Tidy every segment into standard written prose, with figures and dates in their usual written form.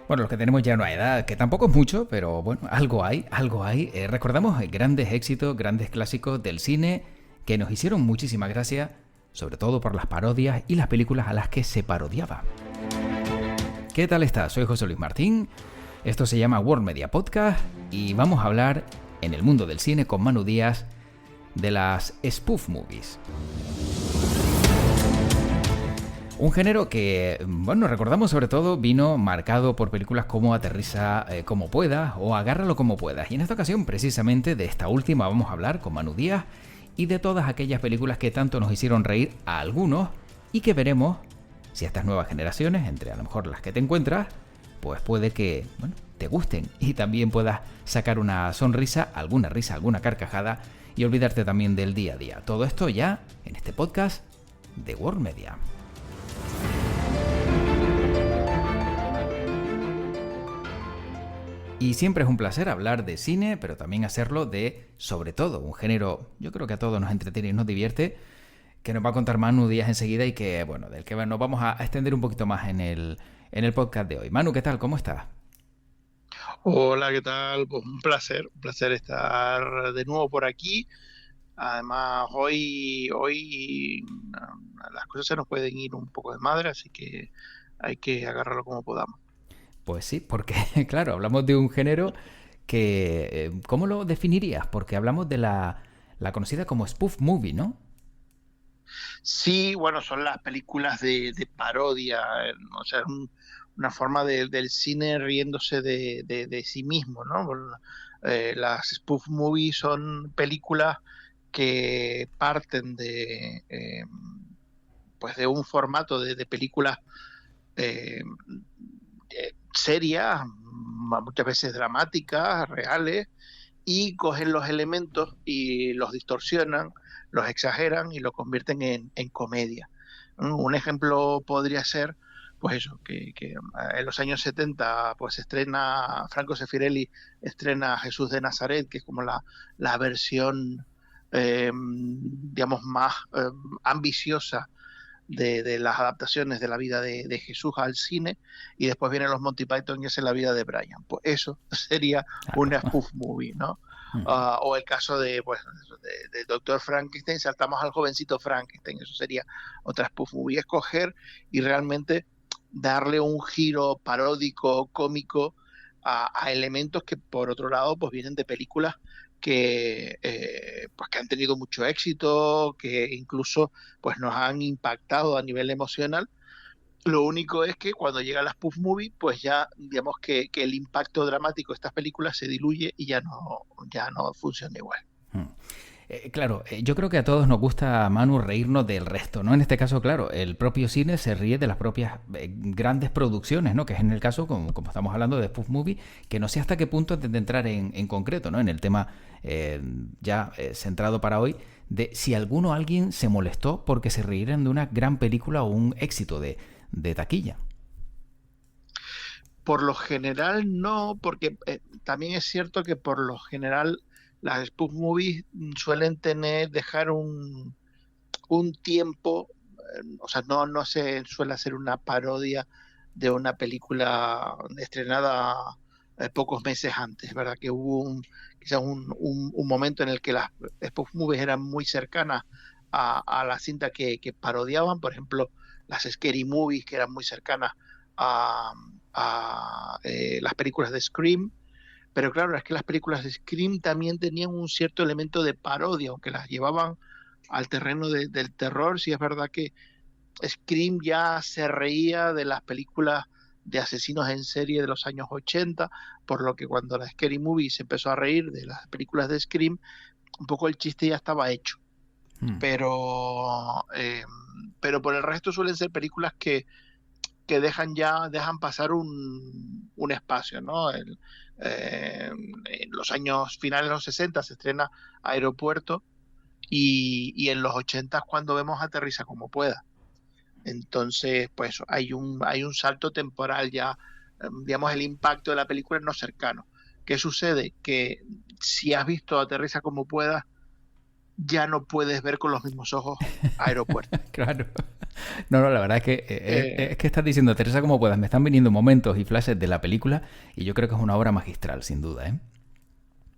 Bueno, los que tenemos ya una edad, que tampoco es mucho, pero bueno, algo hay, algo hay. Recordamos grandes éxitos, grandes clásicos del cine que nos hicieron muchísima gracia, sobre todo por las parodias y las películas a las que se parodiaba. ¿Qué tal estás? Soy José Luis Martín, esto se llama World Media Podcast y vamos a hablar en el mundo del cine con Manu Díaz de las spoof movies. Un género que, bueno, recordamos sobre todo vino marcado por películas como Aterriza como puedas o Agárralo como puedas. Y en esta ocasión, precisamente, de esta última vamos a hablar con Manu Díaz y de todas aquellas películas que tanto nos hicieron reír a algunos y que veremos si a estas nuevas generaciones, entre a lo mejor las que te encuentras, pues puede que, bueno, te gusten y también puedas sacar una sonrisa, alguna risa, alguna carcajada y olvidarte también del día a día. Todo esto ya en este podcast de World Media. Y siempre es un placer hablar de cine, pero también hacerlo de, sobre todo, un género, yo creo que a todos nos entretiene y nos divierte, que nos va a contar Manu Díaz enseguida y que, bueno, del que nos vamos a extender un poquito más en el podcast de hoy. Manu, ¿qué tal? ¿Cómo estás? Hola, ¿qué tal? Pues un placer estar de nuevo por aquí. Además, hoy las cosas se nos pueden ir un poco de madre, así que hay que agarrarlo como podamos. Pues sí, porque, claro, hablamos de un género que, ¿cómo lo definirías? Porque hablamos de la conocida como spoof movie, ¿no? Sí, bueno, son las películas de parodia, o sea, una forma del cine riéndose de sí mismo, ¿no? Las spoof movies son películas que parten pues de un formato de películas eh, serias, muchas veces dramáticas, reales, y cogen los elementos y los distorsionan, los exageran y lo convierten en comedia. Un ejemplo podría ser, pues eso, que en los años 70 pues estrena, Franco Sefirelli estrena Jesús de Nazaret, que es como la versión, digamos, más ambiciosa de las adaptaciones de la vida de Jesús al cine, y después vienen los Monty Python y esa es la vida de Brian. Pues eso sería Claro. una spoof movie, ¿no? O el caso pues, de Doctor Frankenstein, saltamos al jovencito Frankenstein, eso sería otra spoof movie. Escoger y realmente darle un giro paródico, cómico a elementos que por otro lado pues vienen de películas pues que han tenido mucho éxito, que incluso pues nos han impactado a nivel emocional. Lo único es que cuando llega la spoof movie, pues ya digamos que el impacto dramático de estas películas se diluye y ya no funciona igual. Claro, yo creo que a todos nos gusta, Manu, reírnos del resto, ¿no? En este caso, claro, el propio cine se ríe de las propias grandes producciones, ¿no? Que es en el caso, como estamos hablando de spoof movie, que no sé hasta qué punto antes de entrar en concreto, ¿no? En el tema ya centrado para hoy, de si alguien se molestó porque se rieran de una gran película o un éxito de taquilla. Por lo general no, porque también es cierto que por lo general las spoof movies suelen dejar un tiempo, o sea, no se suele hacer una parodia de una película estrenada pocos meses antes, ¿verdad? Que hubo quizás un momento en el que las spoof movies eran muy cercanas a la cinta que parodiaban, por ejemplo, las Scary Movies, que eran muy cercanas a, a las películas de Scream. Pero claro, es que las películas de Scream también tenían un cierto elemento de parodia, aunque las llevaban al terreno del terror. Sí es verdad que Scream ya se reía de las películas de asesinos en serie de los años 80, por lo que cuando la Scary Movie se empezó a reír de las películas de Scream, un poco el chiste ya estaba hecho. Hmm. Pero, pero por el resto suelen ser películas que dejan pasar un espacio, ¿no? En los años finales de los 60 se estrena Aeropuerto y en los 80 cuando vemos Aterriza como pueda. Entonces, pues hay un salto temporal ya, digamos, el impacto de la película no cercano. ¿Qué sucede? Que si has visto Aterriza como pueda, ya no puedes ver con los mismos ojos Aeropuerto. Claro. No, no, la verdad es que es que estás diciendo, Teresa, como puedas. Me están viniendo momentos y flashes de la película y yo creo que es una obra magistral, sin duda, ¿eh?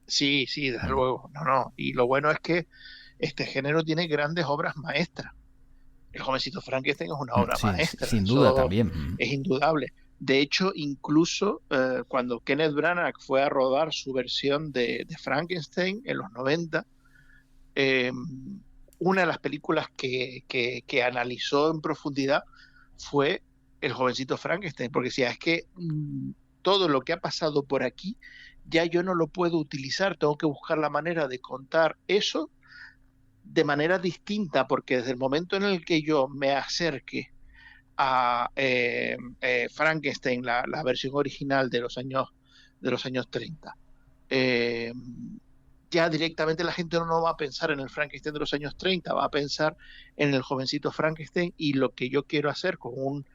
Sí, sí, desde Mm. luego. No, no. Y lo bueno es que este género tiene grandes obras maestras. El jovencito Frankenstein es una Mm, obra sí, maestra, sin duda eso también. Mm. es indudable. De hecho, incluso cuando Kenneth Branagh fue a rodar su versión de Frankenstein en los 90, eh, una de las películas que analizó en profundidad fue El jovencito Frankenstein, porque decía, es que todo lo que ha pasado por aquí ya yo no lo puedo utilizar, tengo que buscar la manera de contar eso de manera distinta, porque desde el momento en el que yo me acerque a Frankenstein, la versión original de los años 30, eh, ya directamente la gente no va a pensar en el Frankenstein de los años 30, va a pensar en el jovencito Frankenstein y lo que yo quiero hacer con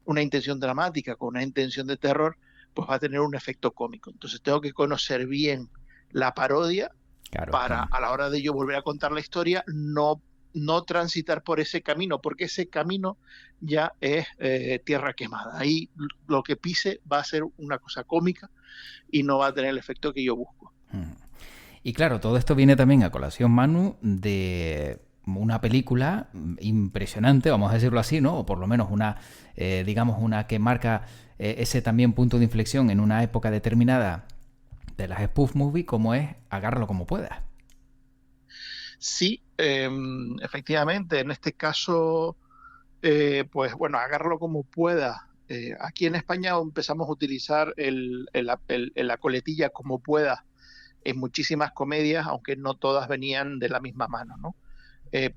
una intención dramática, con una intención de terror, pues va a tener un efecto cómico. Entonces tengo que conocer bien la parodia Claro. para Mm. a la hora de yo volver a contar la historia no transitar por ese camino, porque ese camino ya es tierra quemada. Ahí lo que pise va a ser una cosa cómica y no va a tener el efecto que yo busco. Mm. Y claro, todo esto viene también a colación, Manu, de una película impresionante, vamos a decirlo así, ¿no? O por lo menos una, digamos, una que marca ese también punto de inflexión en una época determinada de las spoof movie, como es Agárralo como puedas. Sí, efectivamente, en este caso, pues bueno, agárralo como pueda. Aquí en España empezamos a utilizar la coletilla como pueda en muchísimas comedias, aunque no todas venían de la misma mano, ¿no?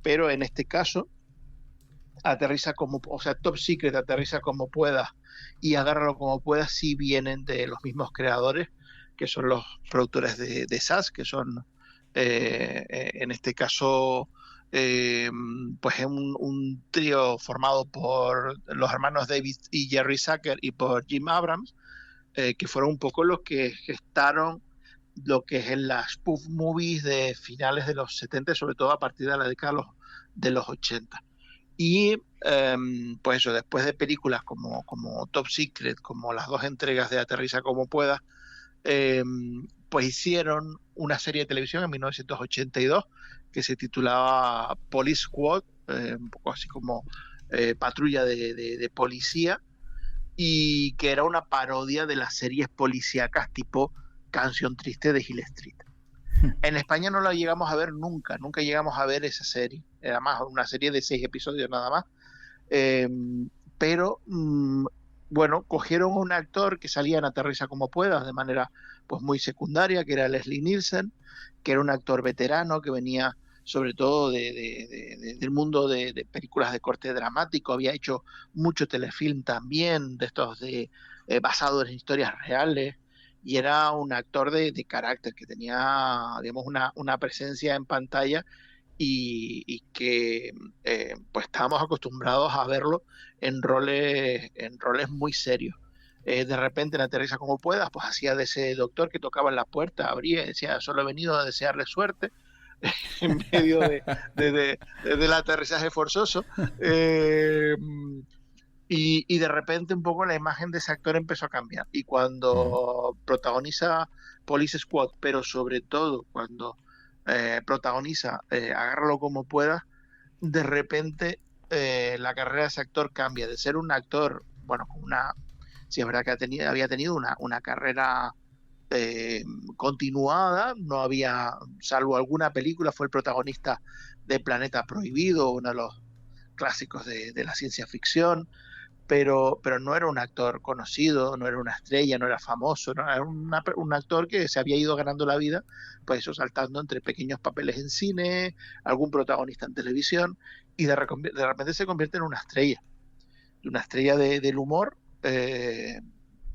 Pero en este caso, aterriza como, o sea, Top Secret, aterriza como pueda y agárralo como pueda, si vienen de los mismos creadores, que son los productores de SAS, que son, en este caso, eh, pues un trío formado por los hermanos David y Jerry Zucker y por Jim Abrams, que fueron un poco los que gestaron lo que es en las spoof movies de finales de los 70, sobre todo a partir de la década de los 80. Y pues eso, después de películas como Top Secret, como las dos entregas de Aterriza como pueda, eh, pues hicieron una serie de televisión en 1982 que se titulaba Police Squad, un poco así como patrulla de policía, y que era una parodia de las series policíacas tipo Canción Triste de Hill Street. En España no la llegamos a ver nunca, nunca llegamos a ver esa serie. Era más una serie de 6 episodios nada más. Eh, pero, bueno, cogieron un actor que salía en Aterriza como puedas de manera pues muy secundaria, que era Leslie Nielsen, que era un actor veterano que venía sobre todo del mundo de películas de corte dramático, había hecho mucho telefilm también, de estos basados en historias reales, y era un actor de carácter, que tenía, digamos, una presencia en pantalla y que pues estábamos acostumbrados a verlo en roles muy serios. De repente en Aterriza como puedas, pues hacía de ese doctor que tocaba en la puerta, abría y decía, solo he venido a desearle suerte en medio del aterrizaje forzoso. Eh, y de repente un poco la imagen de ese actor empezó a cambiar. Y Mm. cuando protagoniza Police Squad, pero sobre todo cuando protagoniza Agárralo como puedas, de repente la carrera de ese actor cambia de ser un actor, bueno, con una, sí es verdad que había tenido una carrera eh, continuada, no había, salvo alguna película, fue el protagonista de Planeta Prohibido, uno de los clásicos de la ciencia ficción, pero no era un actor conocido, no era una estrella, no era famoso, ¿no? Era un actor que se había ido ganando la vida, pues eso, saltando entre pequeños papeles en cine, algún protagonista en televisión, y de repente se convierte en una estrella del humor,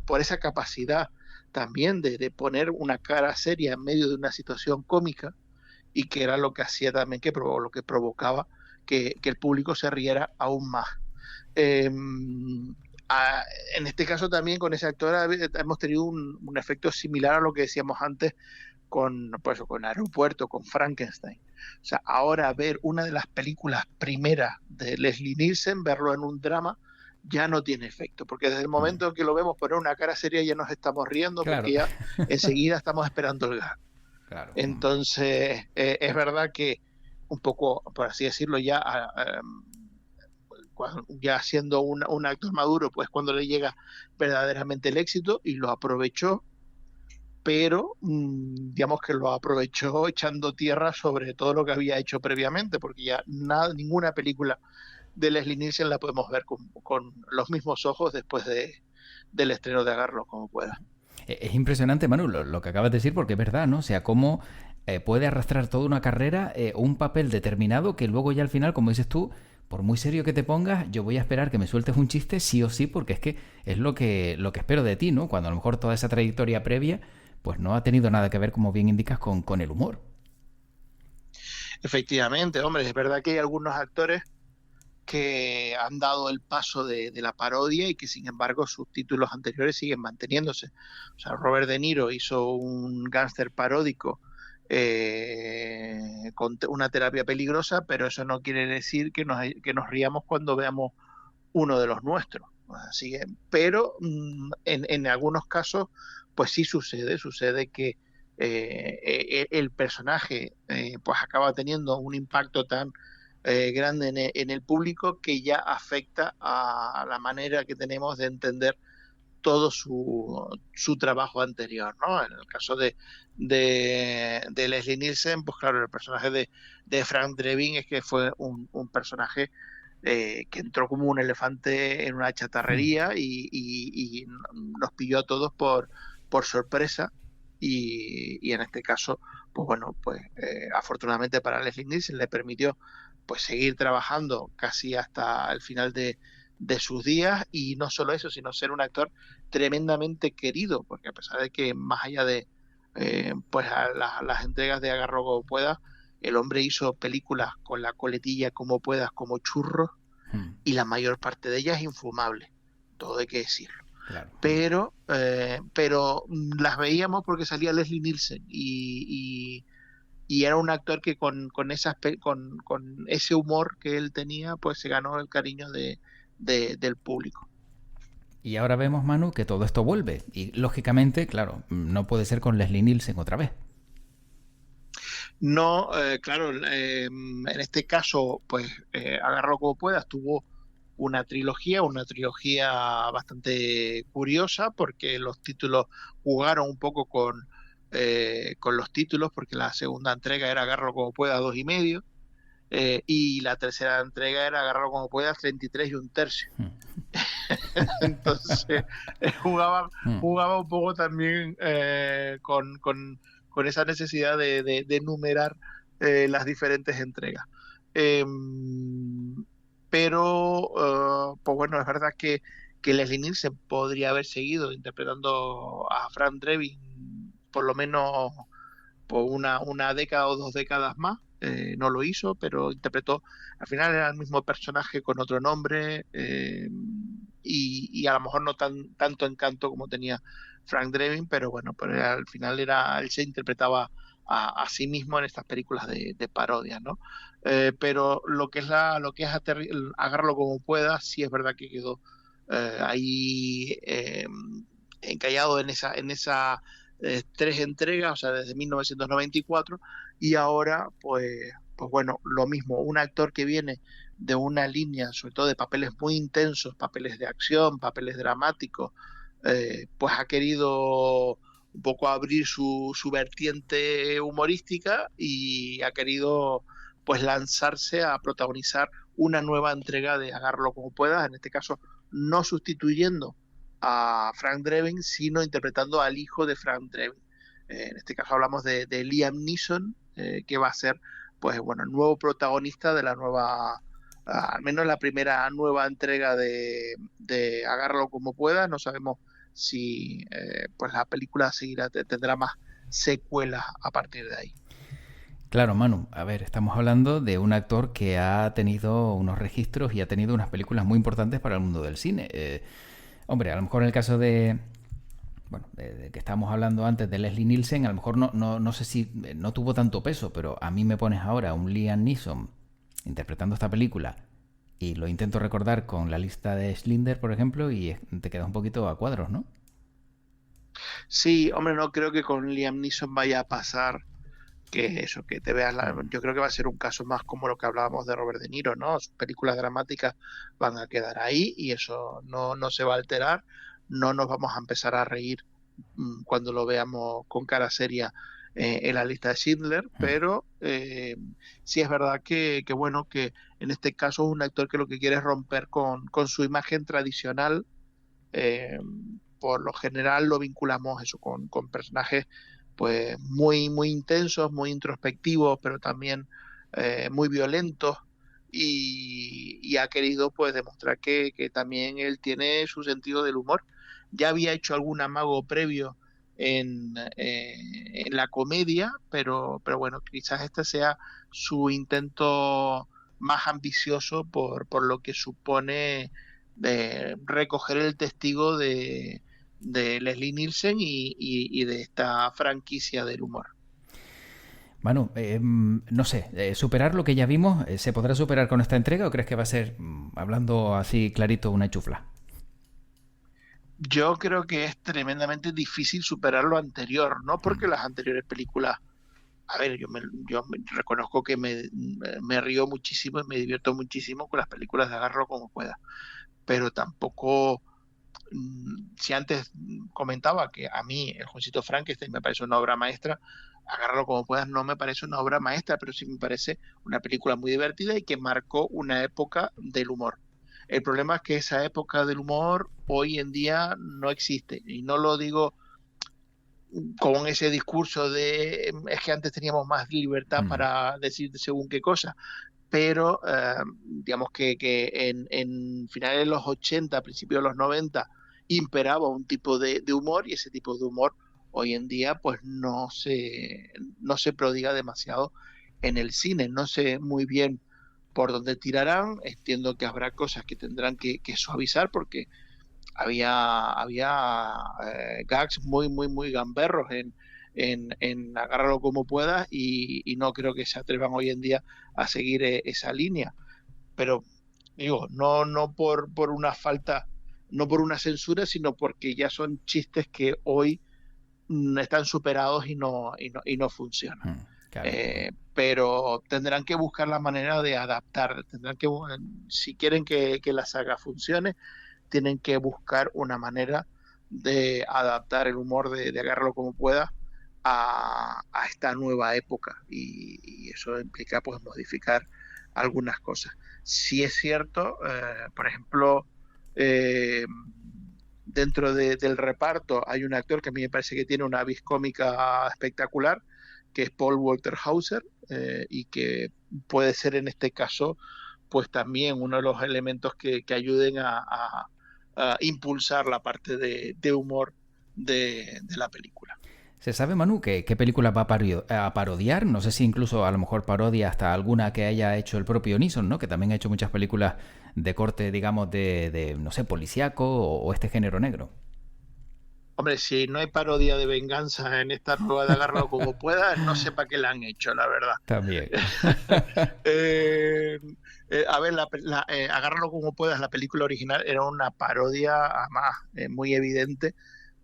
por esa capacidad también de poner una cara seria en medio de una situación cómica, y que era lo que hacía también, lo que provocaba que el público se riera aún más. Eh, a, en este caso también con ese actor hemos tenido un efecto similar a lo que decíamos antes con, pues, con Aeropuerto, con Frankenstein. O sea, ahora ver una de las películas primeras de Leslie Nielsen, verlo en un drama, ya no tiene efecto, porque desde el momento que lo vemos poner una cara seria ya nos estamos riendo, Claro. porque ya enseguida estamos esperando el gas. Claro. Entonces, es verdad que un poco, por así decirlo, ya siendo un actor maduro, pues cuando le llega verdaderamente el éxito y lo aprovechó, pero digamos que lo aprovechó echando tierra sobre todo lo que había hecho previamente, porque ya ninguna película de Leslie Nielsen la podemos ver con los mismos ojos después del estreno de Agarlo como pueda. Es impresionante, Manu, lo que acabas de decir, porque es verdad, ¿no? O sea, cómo puede arrastrar toda una carrera un papel determinado que luego ya al final, como dices tú, por muy serio que te pongas, yo voy a esperar que me sueltes un chiste sí o sí, porque es que es lo que espero de ti, ¿no? Cuando a lo mejor toda esa trayectoria previa, pues no ha tenido nada que ver, como bien indicas, con el humor. Efectivamente, hombre, es verdad que hay algunos actores que han dado el paso de la parodia y que sin embargo sus títulos anteriores siguen manteniéndose. O sea, Robert De Niro hizo un gángster paródico con una terapia peligrosa, pero eso no quiere decir que nos riamos cuando veamos uno de los nuestros. Así que, pero en algunos casos, pues sí sucede que el personaje pues acaba teniendo un impacto tan grande en el público que ya afecta a la manera que tenemos de entender todo su trabajo anterior, ¿no? En el caso de Leslie Nielsen, pues claro, el personaje de Frank Drebin es que fue un personaje que entró como un elefante en una chatarrería y nos pilló a todos por sorpresa y en este caso, pues bueno, pues afortunadamente para Leslie Nielsen le permitió pues seguir trabajando casi hasta el final de sus días y no solo eso, sino ser un actor tremendamente querido, porque a pesar de que más allá de pues a las entregas de Agarro como pueda, el hombre hizo películas con la coletilla como puedas, como churros, y la mayor parte de ellas infumable, todo hay que decirlo. Claro. Pero las veíamos porque salía Leslie Nielsen y era un actor que con ese humor que él tenía, pues se ganó el cariño del público. Y ahora vemos, Manu, que todo esto vuelve. Y lógicamente, claro, no puede ser con Leslie Nielsen otra vez. No, claro, en este caso, pues Agarró como puedas, tuvo una trilogía bastante curiosa porque los títulos jugaron un poco con los títulos, porque la segunda entrega era Agarró como puedas 2,5, y la tercera entrega era Agarró como puedas 33 1/3. Entonces jugaba un poco también con esa necesidad de numerar las diferentes entregas. Pero pues bueno, es verdad que Leslie Nielsen podría haber seguido interpretando a Frank Drebin por lo menos por una década o 2 décadas más. No lo hizo, pero interpretó, al final era el mismo personaje con otro nombre, y a lo mejor no tanto encanto como tenía Frank Drebin, pero bueno, pero al final él se interpretaba a sí mismo en estas películas de parodia, ¿no? Pero lo que es Agárralo como pueda, sí es verdad que quedó ahí encallado en esa 3 entregas, o sea, desde 1994, y ahora, pues bueno, lo mismo, un actor que viene de una línea, sobre todo de papeles muy intensos, papeles de acción, papeles dramáticos, pues ha querido un poco abrir su vertiente humorística y ha querido pues lanzarse a protagonizar una nueva entrega de Agárralo como puedas, en este caso no sustituyendo a Frank Drebin, sino interpretando al hijo de Frank Drebin. En este caso hablamos de Liam Neeson, que va a ser, pues bueno, el nuevo protagonista de la nueva, al menos la primera nueva entrega de Agárralo como pueda. No sabemos si pues la película tendrá más secuelas a partir de ahí. Claro, Manu, a ver, estamos hablando de un actor que ha tenido unos registros y ha tenido unas películas muy importantes para el mundo del cine. Hombre, a lo mejor en el caso de bueno, de que estábamos hablando antes de Leslie Nielsen, a lo mejor no sé si no tuvo tanto peso, pero a mí me pones ahora un Liam Neeson interpretando esta película y lo intento recordar con la lista de Schindler, por ejemplo, y te quedas un poquito a cuadros, ¿no? Sí, hombre, no creo que con Liam Neeson vaya a pasar que eso, que te veas yo creo que va a ser un caso más como lo que hablábamos de Robert De Niro, ¿no? Sus películas dramáticas van a quedar ahí y eso no se va a alterar, no nos vamos a empezar a reír cuando lo veamos con cara seria en la lista de Schindler, pero sí es verdad que bueno, que en este caso es un actor que lo que quiere es romper con su imagen tradicional. eh, por lo general lo vinculamos eso con personajes pues muy intensos, muy introspectivos, pero también muy violentos y ha querido pues demostrar que también él tiene su sentido del humor. Ya había hecho algún amago previo en la comedia, pero bueno, quizás este sea su intento más ambicioso por lo que supone de recoger el testigo de Leslie Nielsen y de esta franquicia del humor. Bueno, no sé, ¿superar lo que ya vimos se podrá superar con esta entrega o crees que va a ser, hablando así clarito, una chufla? Yo creo que es tremendamente difícil superar lo anterior, no porque las anteriores películas, a ver, yo reconozco que me río muchísimo y me divierto muchísimo con las películas de Agarro como pueda, pero tampoco, si antes comentaba que a mí El Jovencito Frankenstein me parece una obra maestra, Agárralo como puedas no me parece una obra maestra, pero sí me parece una película muy divertida y que marcó una época del humor. El problema es que esa época del humor hoy en día no existe. Y no lo digo con ese discurso de es que antes teníamos más libertad Mm. para decir según qué cosa, pero digamos que en finales de los 80, principios de los 90, imperaba un tipo de humor y ese tipo de humor hoy en día pues no se prodiga demasiado en el cine. No sé muy bien por dónde tirarán, entiendo que habrá cosas que tendrán que suavizar porque había gags muy gamberros en Agárralo como puedas y no creo que se atrevan hoy en día a seguir esa línea. Pero digo, no por una falta, no por una censura, sino porque ya son chistes que hoy están superados y no funcionan. Claro. Pero tendrán que buscar la manera de adaptar, tendrán que, si quieren que la saga funcione, tienen que buscar una manera de adaptar el humor de Agárralo como pueda a esta nueva época y eso implica pues modificar algunas cosas. Si es cierto, por ejemplo, eh, dentro del reparto hay un actor que a mí me parece que tiene una vis cómica espectacular, que es Paul Walter Hauser, y que puede ser en este caso pues también uno de los elementos que ayuden a impulsar la parte de humor de la película. ¿Se sabe, Manu, qué película va a parodiar? No sé si incluso a lo mejor parodia hasta alguna que haya hecho el propio Neeson, ¿no? Que también ha hecho muchas películas de corte, digamos, de no sé, policíaco o este género negro. Hombre, si no hay parodia de venganza en esta nueva de Agárralo como pueda, no sé para qué la han hecho, la verdad. También. eh, a ver, Agárralo como puedas, la película original era una parodia, además, muy evidente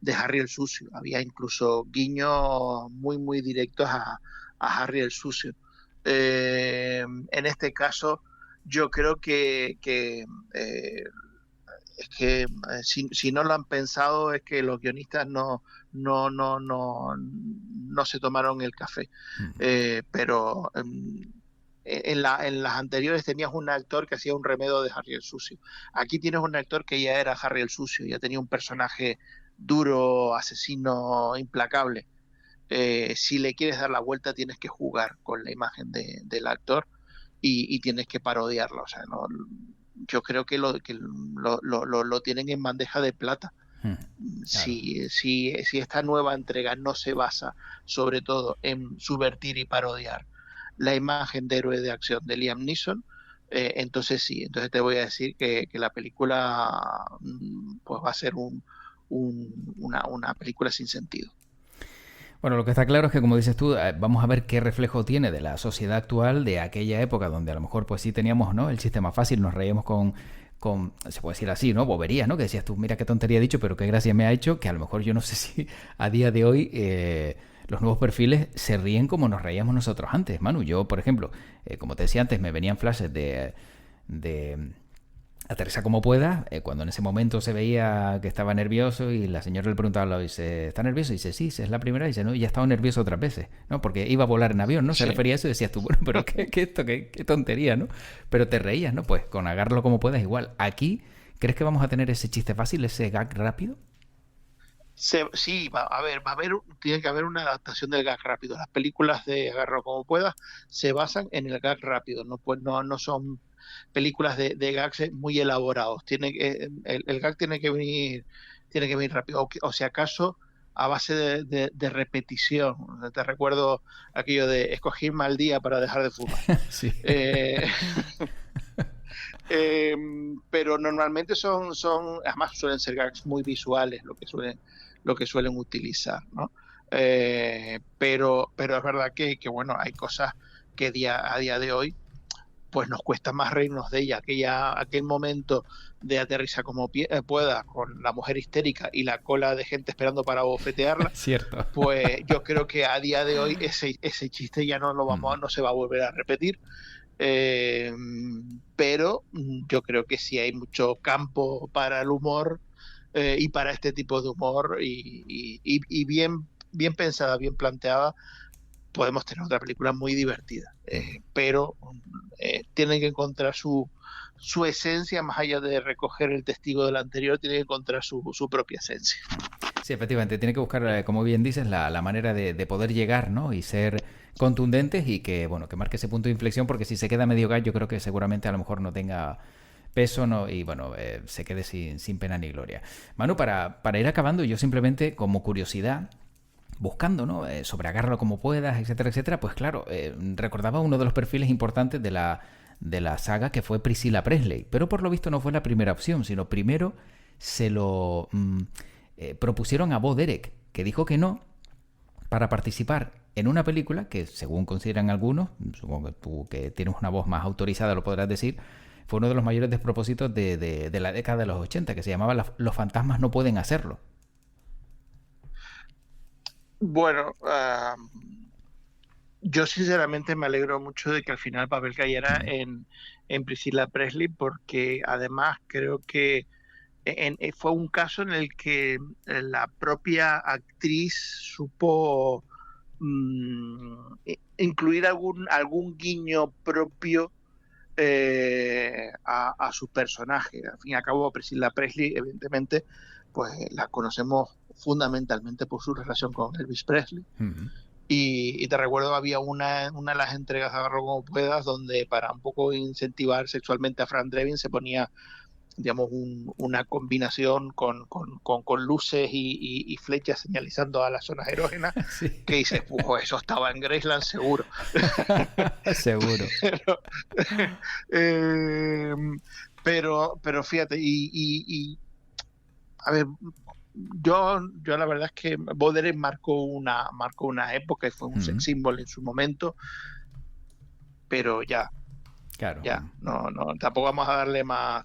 de Harry el Sucio. Había incluso guiños muy directos a Harry el Sucio. En este caso, yo creo es que si no lo han pensado es que los guionistas no se tomaron el café. Pero en las anteriores tenías un actor que hacía un remedo de Harry el Sucio. Aquí tienes un actor que ya era Harry el Sucio, ya tenía un personaje duro, asesino, implacable. Si le quieres dar la vuelta tienes que jugar con la imagen del actor y tienes que parodiarlo. O sea, no, yo creo que lo tienen en bandeja de plata. Claro. Si esta nueva entrega no se basa sobre todo en subvertir y parodiar la imagen de héroe de acción de Liam Neeson, entonces sí, entonces te voy a decir que la película pues va a ser una película sin sentido. Bueno, lo que está claro es que, como dices tú, vamos a ver qué reflejo tiene de la sociedad actual de aquella época donde a lo mejor pues sí teníamos, ¿no?, el chiste más fácil, nos reíamos se puede decir así, ¿no?, boberías, ¿no?, que decías tú, mira qué tontería he dicho, pero qué gracia me ha hecho, que a lo mejor yo no sé si a día de hoy los nuevos perfiles se ríen como nos reíamos nosotros antes, Manu. Yo, por ejemplo, como te decía antes, me venían flashes de Aterriza como pueda, cuando en ese momento se veía que estaba nervioso y la señora le preguntaba, dice, ¿está nervioso? Y dice, sí, es la primera. Y dice, no, ya estaba nervioso otras veces, ¿no? Porque iba a volar en avión, ¿no? Se Sí. refería a eso y decías tú, bueno, pero qué tontería, ¿no? Pero te reías, ¿no? Pues con agárralo como puedas igual. Aquí, ¿crees que vamos a tener ese chiste fácil, ese gag rápido? Sí, tiene que haber una adaptación del gag rápido. Las películas de Agarro como pueda se basan en el gag rápido, no son películas de gags muy elaborados. El gag tiene que venir rápido, o si acaso a base de repetición. Te recuerdo aquello de escogí mal día para dejar de fumar. Sí. Eh, eh, pero normalmente además suelen ser gags muy visuales lo que suelen utilizar, ¿no? Pero es verdad que bueno, hay cosas que a día de hoy pues nos cuesta más reírnos de ella. Aquel momento de aterriza como pueda, con la mujer histérica y la cola de gente esperando para bofetearla, Cierto. pues yo creo que a día de hoy ese chiste ya no se va a volver a repetir. Eh, pero yo creo que sí hay mucho campo para el humor y para este tipo de humor y bien pensada, bien planteada, podemos tener otra película muy divertida. Pero tienen que encontrar su esencia, más allá de recoger el testigo del anterior, tienen que encontrar su propia esencia. Sí, efectivamente, tiene que buscar, como bien dices, la manera de poder llegar, ¿no? Y ser contundentes y que, bueno, que marque ese punto de inflexión, porque si se queda medio gallo, yo creo que seguramente a lo mejor no tenga peso, ¿no? Y bueno, se quede sin pena ni gloria. Manu, para ir acabando, yo simplemente, como curiosidad, buscando, ¿no?, sobre agárralo como puedas, etcétera, etcétera, pues claro, recordaba uno de los perfiles importantes de la saga, que fue Priscilla Presley, pero por lo visto no fue la primera opción, sino primero se lo propusieron a Bo Derek, que dijo que no, para participar en una película que, según consideran algunos, supongo que tú, que tienes una voz más autorizada, lo podrás decir, fue uno de los mayores despropósitos de la década de los 80, que se llamaba Los fantasmas no pueden hacerlo. Bueno, yo sinceramente me alegro mucho de que al final el papel cayera en Priscilla Presley, porque además creo que fue un caso en el que la propia actriz supo incluir algún guiño propio a su personaje. Al fin y al cabo, Priscilla Presley, evidentemente, pues la conocemos fundamentalmente por su relación con Elvis Presley. Uh-huh. Y te recuerdo, había una de las entregas de Agarro como puedas, donde para un poco incentivar sexualmente a Fran Drebin se ponía, digamos, una combinación con luces y flechas señalizando a las zonas erógenas, Sí. que dices, eso estaba en Graceland seguro. Seguro. eh, pero fíjate, a ver, yo la verdad es que Bo Derek marcó una época y fue un sex symbol en su momento, pero Claro. no, tampoco vamos a darle más.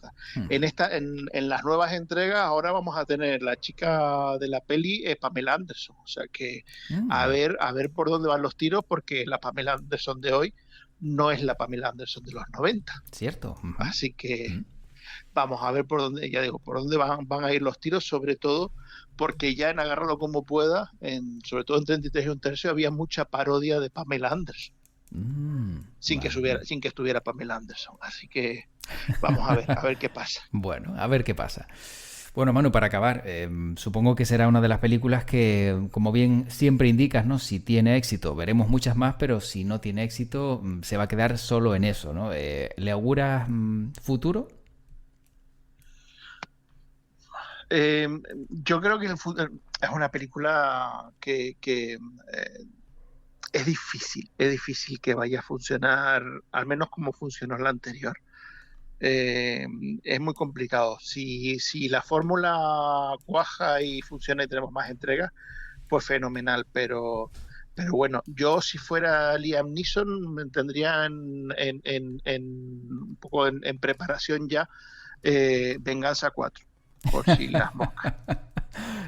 En las nuevas entregas ahora vamos a tener la chica de la peli, Pamela Anderson, o sea que a ver por dónde van los tiros, porque la Pamela Anderson de hoy no es la Pamela Anderson de los 90. Cierto. Así que vamos a ver por dónde, ya digo, por dónde van a ir los tiros, sobre todo porque ya en Agárralo como pueda, sobre todo en 33 y un tercio, había mucha parodia de Pamela Anderson. Sin que estuviera Pamela Anderson. Así que vamos a ver qué pasa. Bueno, a ver qué pasa. Bueno, Manu, para acabar, supongo que será una de las películas que, como bien siempre indicas, ¿no? Si tiene éxito, veremos muchas más, pero si no tiene éxito, se va a quedar solo en eso, ¿no? ¿Le auguras futuro? Yo creo que es una película que es difícil que vaya a funcionar, al menos como funcionó la anterior. es muy complicado. Si la fórmula cuaja y funciona y tenemos más entregas, pues fenomenal, pero bueno, yo si fuera Liam Neeson me tendría un poco en preparación ya Venganza 4, por si las moscas.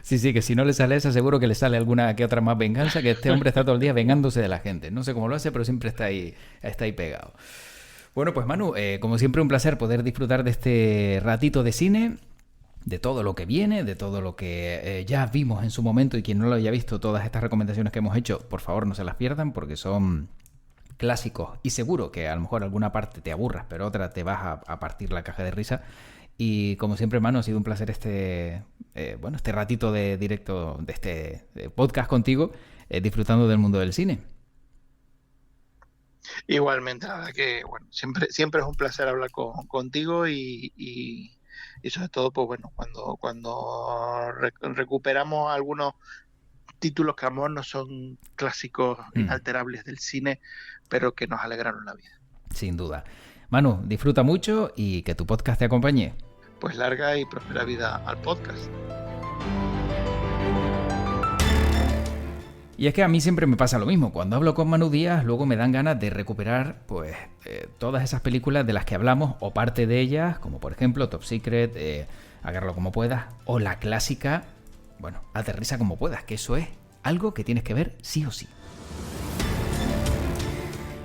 Sí, que si no le sale esa, seguro que le sale alguna que otra más venganza, que este hombre está todo el día vengándose de la gente. No sé cómo lo hace, pero siempre está ahí pegado. Bueno, pues Manu, como siempre un placer poder disfrutar de este ratito de cine, de todo lo que viene, de todo lo que ya vimos en su momento, y quien no lo haya visto, todas estas recomendaciones que hemos hecho, por favor no se las pierdan porque son clásicos y seguro que a lo mejor alguna parte te aburras, pero otra te vas a partir la caja de risa. Y como siempre, Manu, ha sido un placer este ratito de directo de este podcast contigo, disfrutando del mundo del cine. Igualmente, la verdad que bueno, siempre es un placer hablar contigo y sobre todo, pues bueno, cuando recuperamos algunos títulos que a lo mejor no son clásicos inalterables del cine, pero que nos alegraron la vida. Sin duda. Manu, disfruta mucho y que tu podcast te acompañe. Pues larga y próspera vida al podcast. Y es que a mí siempre me pasa lo mismo. Cuando hablo con Manu Díaz, luego me dan ganas de recuperar pues todas esas películas de las que hablamos, o parte de ellas, como por ejemplo Top Secret, Agárralo como puedas, o la clásica, bueno, Aterriza como puedas, que eso es algo que tienes que ver sí o sí.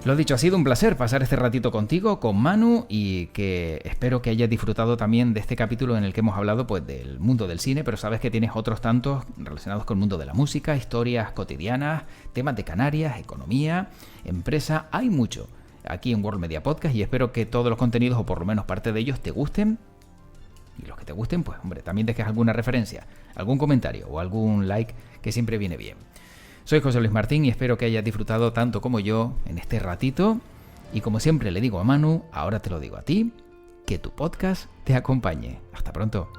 Lo dicho, ha sido un placer pasar este ratito contigo, con Manu, y que espero que hayas disfrutado también de este capítulo en el que hemos hablado pues del mundo del cine, pero sabes que tienes otros tantos relacionados con el mundo de la música, historias cotidianas, temas de Canarias, economía, empresa, hay mucho aquí en World Media Podcast, y espero que todos los contenidos, o por lo menos parte de ellos, te gusten. Y los que te gusten, pues hombre, también dejes alguna referencia, algún comentario o algún like, que siempre viene bien. Soy José Luis Martín y espero que hayas disfrutado tanto como yo en este ratito. Y como siempre le digo a Manu, ahora te lo digo a ti, que tu podcast te acompañe. Hasta pronto.